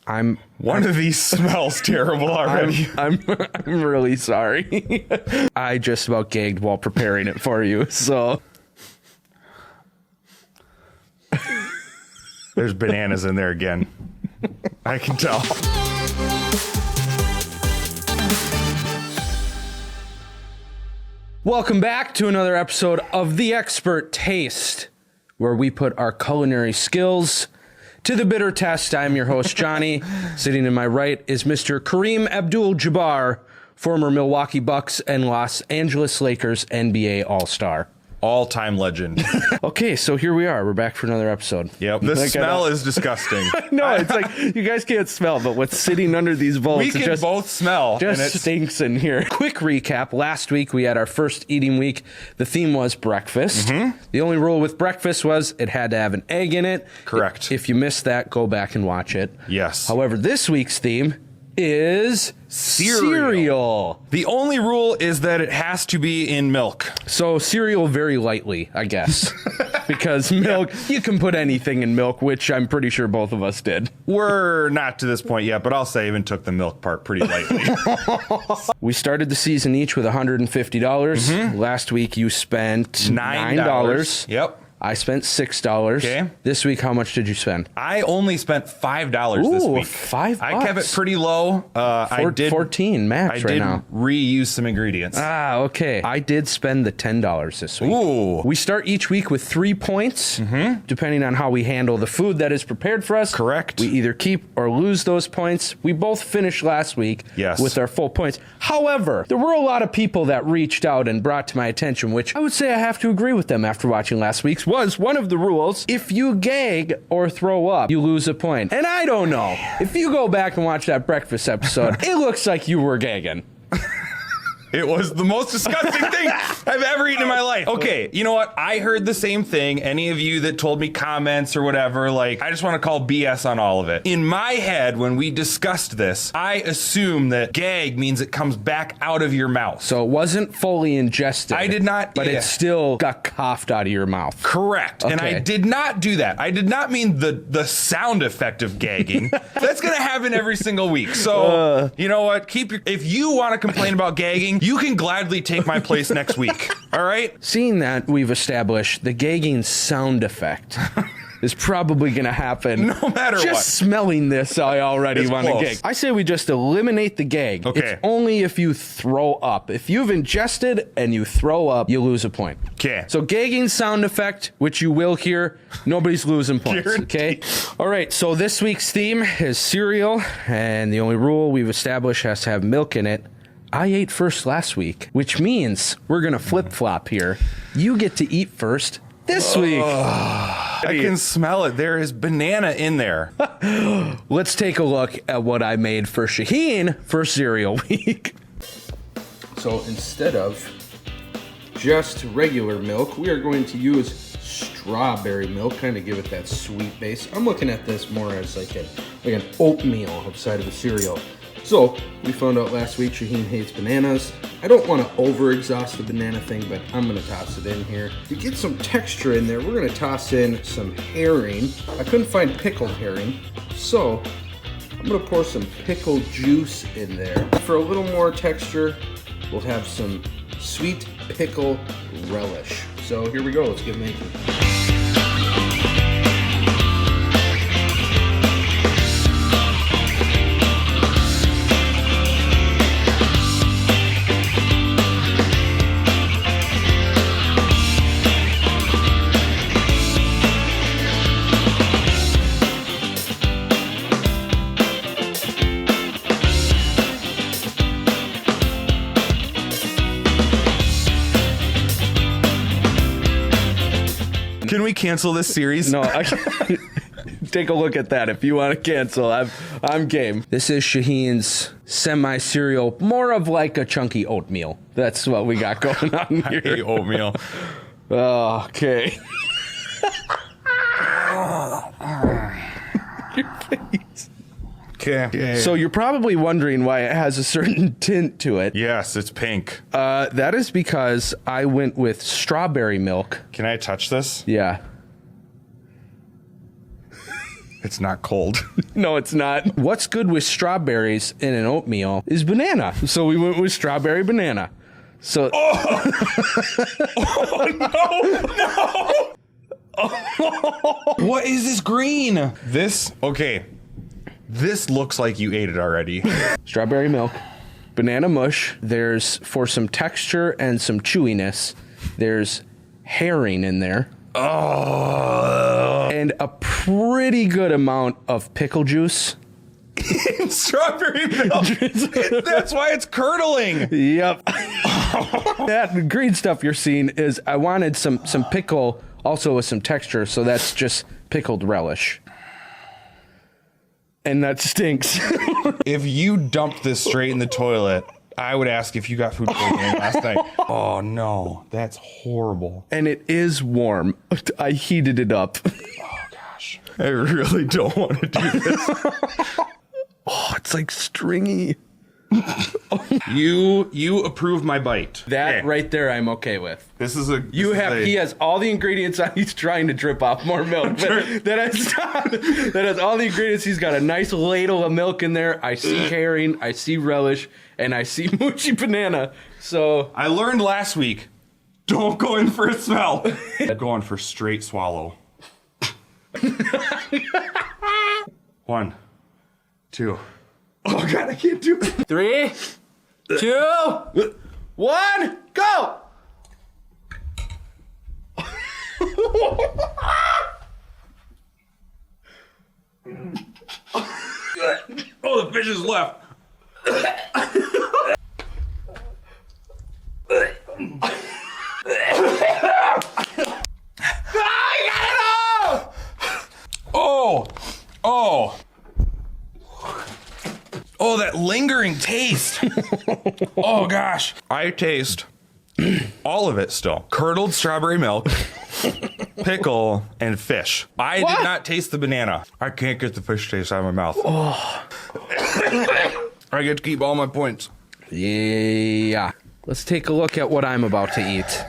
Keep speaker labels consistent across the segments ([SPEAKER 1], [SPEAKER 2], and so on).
[SPEAKER 1] One of these smells terrible already.
[SPEAKER 2] I'm really sorry. I just about gagged while preparing it for you, so.
[SPEAKER 1] There's bananas in there again. I can tell.
[SPEAKER 2] Welcome back to another episode of The Expert Taste, where we put our culinary skills to the bitter test. I'm your host, Johnny. Sitting to my right is Mr. Kareem Abdul-Jabbar, former Milwaukee Bucks and Los Angeles Lakers NBA All-Star.
[SPEAKER 1] All-time legend.
[SPEAKER 2] Okay, so here we are. We're back for another episode.
[SPEAKER 1] Yep. The smell is disgusting.
[SPEAKER 2] No, it's like you guys can't smell, but what's sitting under these bowls
[SPEAKER 1] we can both smell.
[SPEAKER 2] Just stinks in here. Quick recap. Last week we had our first eating week. The theme was breakfast. Mm-hmm. The only rule with breakfast was it had to have an egg in it.
[SPEAKER 1] Correct.
[SPEAKER 2] If you missed that, go back and watch it.
[SPEAKER 1] Yes.
[SPEAKER 2] However, this week's theme is cereal.
[SPEAKER 1] The only rule is that it has to be in milk.
[SPEAKER 2] So cereal very lightly, I guess. Because milk, you can put anything in milk, which I'm pretty sure both of us did.
[SPEAKER 1] We're not to this point yet, but I'll say I even took the milk part pretty lightly.
[SPEAKER 2] We started the season each with $150. Mm-hmm. Last week you spent $9.
[SPEAKER 1] Yep.
[SPEAKER 2] I spent $6.
[SPEAKER 1] Okay.
[SPEAKER 2] This week, how much did you spend?
[SPEAKER 1] I only spent $5 this week.
[SPEAKER 2] $5.
[SPEAKER 1] I kept it pretty low. I did
[SPEAKER 2] 14 max right now.
[SPEAKER 1] I did reuse some ingredients.
[SPEAKER 2] Okay. I did spend the $10 this week.
[SPEAKER 1] Ooh.
[SPEAKER 2] We start each week with 3 points, depending on how we handle the food that is prepared for us.
[SPEAKER 1] Correct.
[SPEAKER 2] We either keep or lose those points. We both finished last week with our full points. However, there were a lot of people that reached out and brought to my attention, which I would say I have to agree with them after watching last week's, was one of the rules. If you gag or throw up, you lose a point. And I don't know. If you go back and watch that breakfast episode, it looks like you were gagging.
[SPEAKER 1] It was the most disgusting thing I've ever eaten in my life. Okay, you know what? I heard the same thing. Any of you that told me comments or whatever, like, I just want to call BS on all of it. In my head, when we discussed this, I assume that gag means it comes back out of your mouth.
[SPEAKER 2] So it wasn't fully ingested.
[SPEAKER 1] I did not.
[SPEAKER 2] But it still got coughed out of your mouth.
[SPEAKER 1] Correct. Okay. And I did not do that. I did not mean the sound effect of gagging. That's going to happen every single week. So, you know what? If you want to complain about gagging, you can gladly take my place next week. All right?
[SPEAKER 2] Seeing that we've established the gagging sound effect is probably going to happen.
[SPEAKER 1] No matter
[SPEAKER 2] just
[SPEAKER 1] what.
[SPEAKER 2] Just smelling this, I already want to gag. I say we just eliminate the gag.
[SPEAKER 1] Okay.
[SPEAKER 2] It's only if you throw up. If you've ingested and you throw up, you lose a point.
[SPEAKER 1] Okay.
[SPEAKER 2] So gagging sound effect, which you will hear, nobody's losing points. Okay? All right, so this week's theme is cereal, and the only rule we've established has to have milk in it. I ate first last week, which means we're going to flip-flop here. You get to eat first this week.
[SPEAKER 1] I can smell it. There is banana in there.
[SPEAKER 2] Let's take a look at what I made for Shaheen for cereal week. So instead of just regular milk, we are going to use strawberry milk, kind of give it that sweet base. I'm looking at this more as like an oatmeal outside of a cereal. So, we found out last week Shaheen hates bananas. I don't want to over-exhaust the banana thing, but I'm going to toss it in here. To get some texture in there, we're going to toss in some herring. I couldn't find pickled herring, so I'm going to pour some pickle juice in there. For a little more texture, we'll have some sweet pickle relish. So here we go, let's get making.
[SPEAKER 1] Can we cancel this series?
[SPEAKER 2] No, take a look at that if you want to cancel. I'm game. This is Shaheen's semi-cereal, more of like a chunky oatmeal. That's what we got going on here.
[SPEAKER 1] I hate oatmeal.
[SPEAKER 2] Okay. Your face.
[SPEAKER 1] Okay.
[SPEAKER 2] So you're probably wondering why it has a certain tint to it.
[SPEAKER 1] Yes, it's pink.
[SPEAKER 2] That is because I went with strawberry milk.
[SPEAKER 1] Can I touch this?
[SPEAKER 2] Yeah.
[SPEAKER 1] It's not cold.
[SPEAKER 2] No, it's not. What's good with strawberries in an oatmeal is banana. So we went with strawberry banana. So.
[SPEAKER 1] Oh, no. What is this green? This looks like you ate it already.
[SPEAKER 2] Strawberry milk, banana mush. There's, for some texture and some chewiness, there's herring in there.
[SPEAKER 1] Oh.
[SPEAKER 2] And a pretty good amount of pickle juice.
[SPEAKER 1] Strawberry milk. That's why it's curdling.
[SPEAKER 2] Yep. That green stuff you're seeing is, I wanted some pickle also with some texture, so that's just pickled relish. And that stinks.
[SPEAKER 1] If you dumped this straight in the toilet, I would ask if you got food poisoning last night. Oh no, that's horrible.
[SPEAKER 2] And it is warm. I heated it up.
[SPEAKER 1] Oh gosh. I really don't want to do this.
[SPEAKER 2] Oh, it's like stringy.
[SPEAKER 1] You approve my bite.
[SPEAKER 2] That
[SPEAKER 1] Okay.
[SPEAKER 2] right there I'm okay with.
[SPEAKER 1] This is a
[SPEAKER 2] He has all the ingredients on. He's trying to drip off more milk. That has all the ingredients. He's got a nice ladle of milk in there. I see herring, I see relish, and I see mochi banana. So
[SPEAKER 1] I learned last week, don't go in for a smell. Go in for straight swallow. 1, 2. Oh god, I can't do it.
[SPEAKER 2] 3, 2, 1, go!
[SPEAKER 1] Oh, the fish is left. Oh, that lingering taste. Oh gosh. I taste all of it still. Curdled strawberry milk, pickle, and fish. I did not taste the banana. I can't get the fish taste out of my mouth. Oh. I get to keep all my points.
[SPEAKER 2] Yeah. Let's take a look at what I'm about to eat.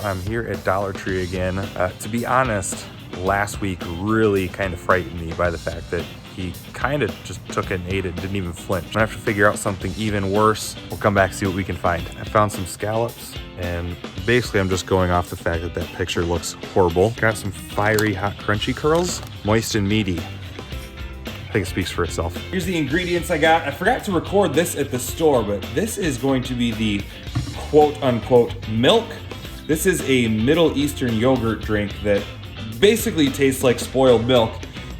[SPEAKER 3] I'm here at Dollar Tree again. To be honest, last week really kind of frightened me by the fact that he kind of just took it and ate it and didn't even flinch. I'm gonna have to figure out something even worse. We'll come back and see what we can find. I found some scallops, and basically I'm just going off the fact that that picture looks horrible. Got some fiery, hot, crunchy curls, moist and meaty. I think it speaks for itself.
[SPEAKER 1] Here's the ingredients I got. I forgot to record this at the store, but this is going to be the quote-unquote milk. This is a Middle Eastern yogurt drink that basically tastes like spoiled milk,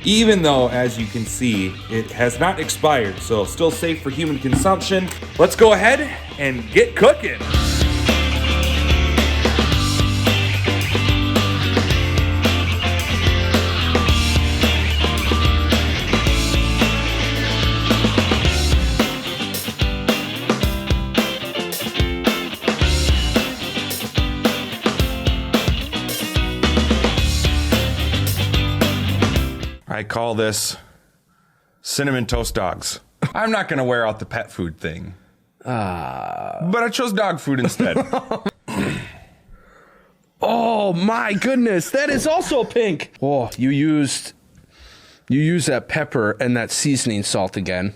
[SPEAKER 1] even though, as you can see, it has not expired, so still safe for human consumption. Let's go ahead and get cooking. I call this cinnamon toast dogs. I'm not gonna wear out the pet food thing. But I chose dog food instead.
[SPEAKER 2] Oh my goodness, that is also pink. Oh, you used that pepper and that seasoning salt again.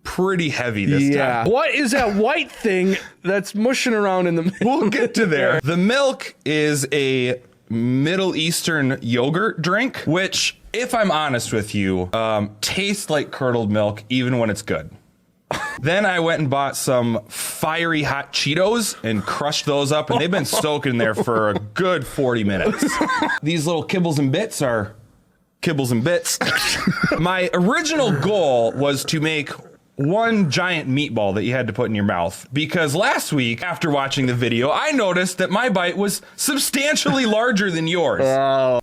[SPEAKER 1] Pretty heavy this time.
[SPEAKER 2] What is that white thing that's mushing around in the middle?
[SPEAKER 1] We'll get to there. The milk is a Middle Eastern yogurt drink, which, if I'm honest with you, tastes like curdled milk even when it's good. Then I went and bought some fiery hot Cheetos and crushed those up, and they've been soaking there for a good 40 minutes. These little kibbles and bits are kibbles and bits. My original goal was to make one giant meatball that you had to put in your mouth, because last week, after watching the video, I noticed that my bite was substantially larger than yours.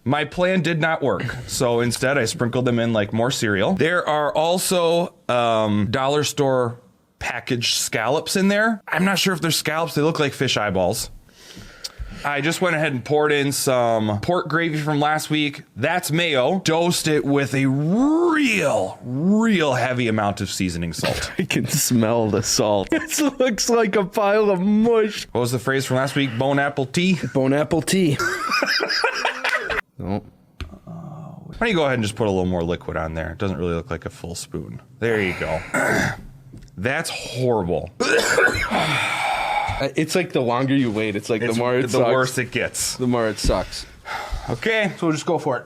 [SPEAKER 1] My plan did not work, so instead I sprinkled them in like more cereal. There are also dollar store packaged scallops in there. I'm not sure if they're scallops, they look like fish eyeballs. I just went ahead and poured in some pork gravy from last week. That's mayo. Dosed it with a real heavy amount of seasoning salt.
[SPEAKER 2] I can smell the salt. This looks like a pile of mush.
[SPEAKER 1] What was the phrase from last week? Bone apple tea?
[SPEAKER 2] Bone apple tea. Oh.
[SPEAKER 1] don't you go ahead and just put a little more liquid on there? It doesn't really look like a full spoon. There you go. That's horrible.
[SPEAKER 2] It's like the longer you wait, it's like the more it
[SPEAKER 1] the
[SPEAKER 2] sucks.
[SPEAKER 1] worse it gets.
[SPEAKER 2] The more it sucks.
[SPEAKER 1] Okay.
[SPEAKER 2] So we'll just go for it.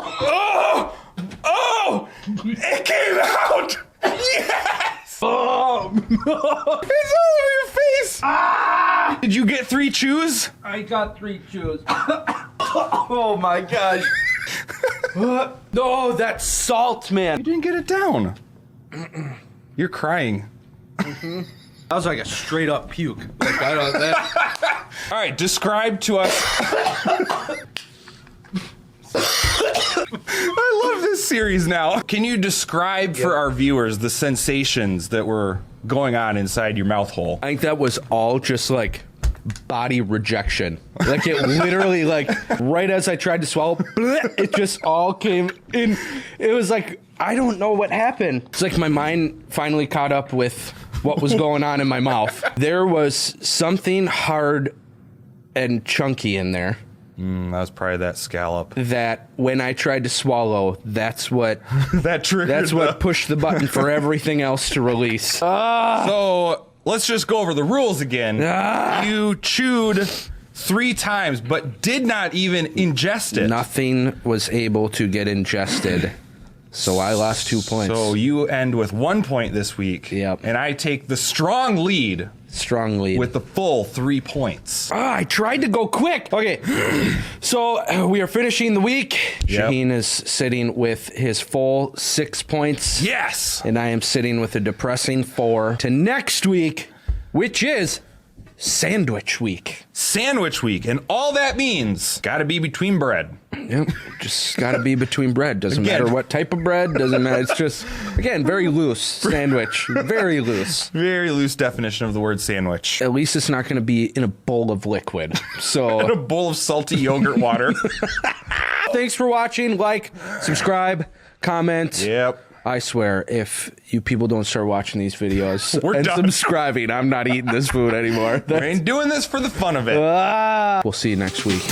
[SPEAKER 1] Oh! Oh! It came out! Yes!
[SPEAKER 2] Oh!
[SPEAKER 1] It's all over your face! Ah! Did you get 3 chews?
[SPEAKER 2] I got 3 chews. Oh my gosh. No, that's salt, man.
[SPEAKER 1] You didn't get it down. You're crying.
[SPEAKER 2] That was like a straight up puke. Like, I don't, that...
[SPEAKER 1] All right, describe to us. I love this series now. Can you describe for our viewers the sensations that were going on inside your mouth hole?
[SPEAKER 2] I think that was all just like body rejection. Like it literally, like right as I tried to swallow, it just all came in. It was like, I don't know what happened. It's like my mind finally caught up with what was going on in my mouth. There was something hard and chunky in there.
[SPEAKER 1] That was probably that scallop.
[SPEAKER 2] That when I tried to swallow, that's what
[SPEAKER 1] That triggered.
[SPEAKER 2] that's what pushed the button for everything else to release.
[SPEAKER 1] So let's just go over the rules again. You chewed 3 times, but did not even ingest it.
[SPEAKER 2] Nothing was able to get ingested, so I lost 2 points.
[SPEAKER 1] So you end with 1 point this week.
[SPEAKER 2] Yep.
[SPEAKER 1] And I take the strong lead
[SPEAKER 2] Strongly.
[SPEAKER 1] with the full 3 points.
[SPEAKER 2] I tried to go quick. Okay, so we are finishing the week.
[SPEAKER 1] Yep.
[SPEAKER 2] Shaheen is sitting with his full 6 points.
[SPEAKER 1] Yes.
[SPEAKER 2] And I am sitting with a depressing 4 to next week, which is Sandwich Week.
[SPEAKER 1] Sandwich week. And all that means gotta be between bread.
[SPEAKER 2] Yep, just gotta be between bread. Doesn't
[SPEAKER 1] Again.
[SPEAKER 2] matter what type of bread. Doesn't matter. It's just, again, very loose sandwich. Very loose.
[SPEAKER 1] Very loose definition of the word sandwich.
[SPEAKER 2] At least it's not going to be in a bowl of liquid.
[SPEAKER 1] In a
[SPEAKER 2] So
[SPEAKER 1] bowl of salty yogurt water.
[SPEAKER 2] thanks for watching. Like, subscribe, comment.
[SPEAKER 1] Yep.
[SPEAKER 2] I swear, if you people don't start watching these videos
[SPEAKER 1] We're
[SPEAKER 2] and
[SPEAKER 1] done.
[SPEAKER 2] subscribing, I'm not eating this food anymore.
[SPEAKER 1] We ain't doing this for the fun of it.
[SPEAKER 2] We'll see you next week.